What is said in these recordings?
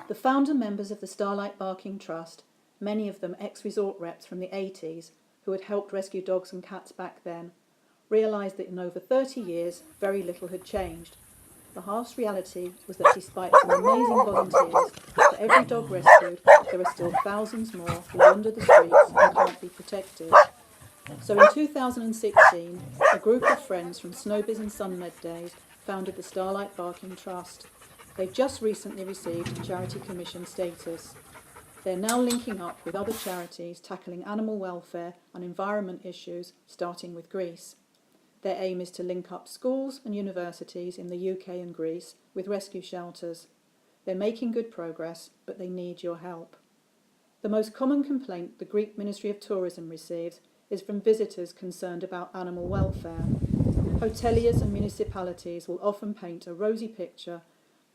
The founder members of the Starlight Barking Trust, many of them ex-resort reps from the 80s who had helped rescue dogs and cats back then, realised that in over 30 years very little had changed. The harsh reality was that despite some amazing volunteers, for every dog rescued there are still thousands more who wander the streets and can't be protected. So in 2016, a group of friends from Snowbiz and Sunmed Days founded the Starlight Barking Trust. They've just recently received Charity Commission status. They're now linking up with other charities tackling animal welfare and environment issues, starting with Greece. Their aim is to link up schools and universities in the UK and Greece with rescue shelters. They're making good progress, but they need your help. The most common complaint the Greek Ministry of Tourism receives is from visitors concerned about animal welfare. Hoteliers and municipalities will often paint a rosy picture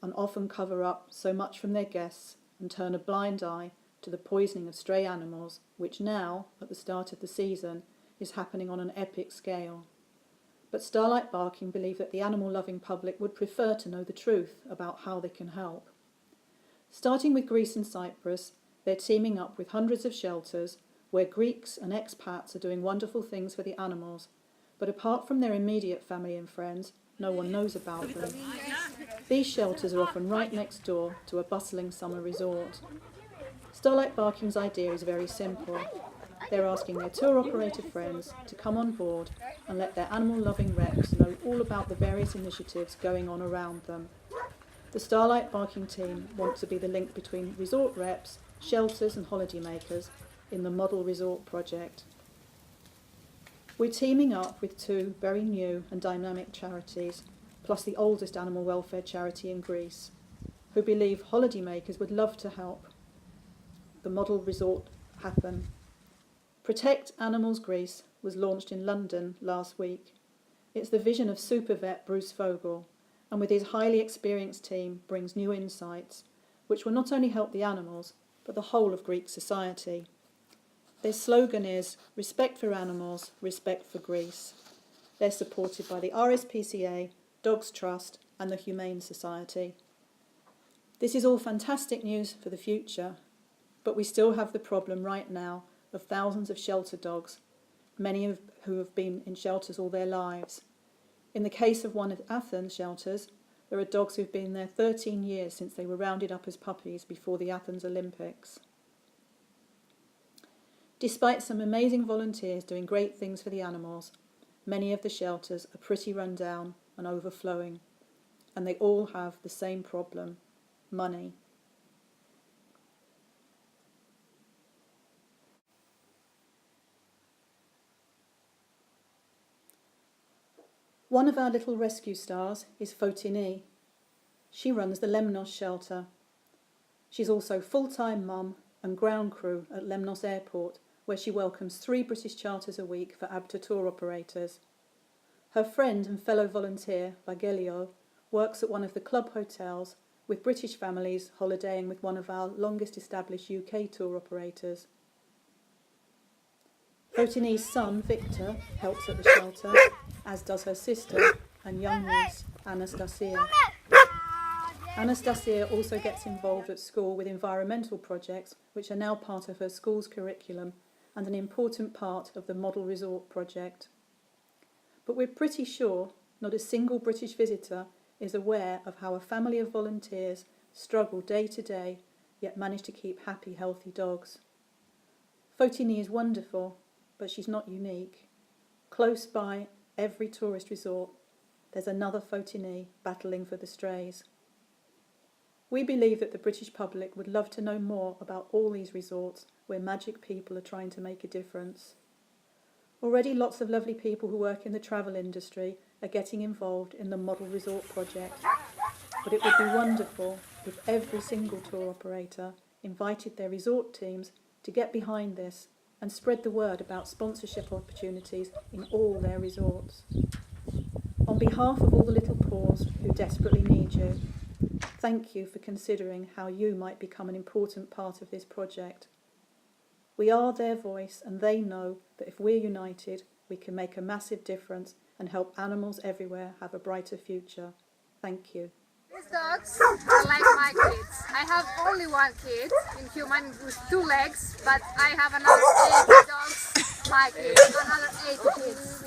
and often cover up so much from their guests and turn a blind eye to the poisoning of stray animals, which now, at the start of the season, is happening on an epic scale. But Starlight Barking believe that the animal-loving public would prefer to know the truth about how they can help. Starting with Greece and Cyprus, they're teaming up with hundreds of shelters where Greeks and expats are doing wonderful things for the animals, but apart from their immediate family and friends, no one knows about them. These shelters are often right next door to a bustling summer resort. Starlight Barking's idea is very simple. They're asking their tour operator friends to come on board and let their animal-loving reps know all about the various initiatives going on around them. The Starlight Barking team want to be the link between resort reps, shelters and holidaymakers in the Model Resort project. We're teaming up with two very new and dynamic charities, plus the oldest animal welfare charity in Greece, who believe holidaymakers would love to help the Model Resort happen. Protect Animals Greece was launched in London last week. It's the vision of super vet Bruce Vogel, and with his highly experienced team brings new insights, which will not only help the animals, but the whole of Greek society. Their slogan is, respect for animals, respect for Greece. They're supported by the RSPCA, Dogs Trust and the Humane Society. This is all fantastic news for the future, but we still have the problem right now of thousands of shelter dogs, many of who have been in shelters all their lives. In the case of one of Athens shelters, there are dogs who've been there 13 years since they were rounded up as puppies before the Athens Olympics. Despite some amazing volunteers doing great things for the animals, many of the shelters are pretty run down and overflowing, and they all have the same problem: money. One of our little rescue stars is Fotini. She runs the Lemnos shelter. She's also full-time mum and ground crew at Lemnos Airport, where she welcomes 3 British charters a week for ABTA tour operators. Her friend and fellow volunteer, Vagelio, works at one of the club hotels with British families holidaying with one of our longest established UK tour operators. Fotini's son, Victor, helps at the shelter, as does her sister and young niece, Anastasia. Anastasia also gets involved at school with environmental projects, which are now part of her school's curriculum and an important part of the Model Resort project. But we're pretty sure not a single British visitor is aware of how a family of volunteers struggle day to day, yet manage to keep happy, healthy dogs. Fotini is wonderful, but she's not unique. Close by every tourist resort, there's another Fotini battling for the strays. We believe that the British public would love to know more about all these resorts where magic people are trying to make a difference. Already lots of lovely people who work in the travel industry are getting involved in the Model Resort project, but it would be wonderful if every single tour operator invited their resort teams to get behind this and spread the word about sponsorship opportunities in all their resorts. On behalf of all the little paws who desperately need you, thank you for considering how you might become an important part of this project. We are their voice, and they know that if we're united, we can make a massive difference and help animals everywhere have a brighter future. Thank you. These dogs are like my kids. I have only one kid in human with 2 legs, but I have another 80 dogs, my kids, another 80 kids.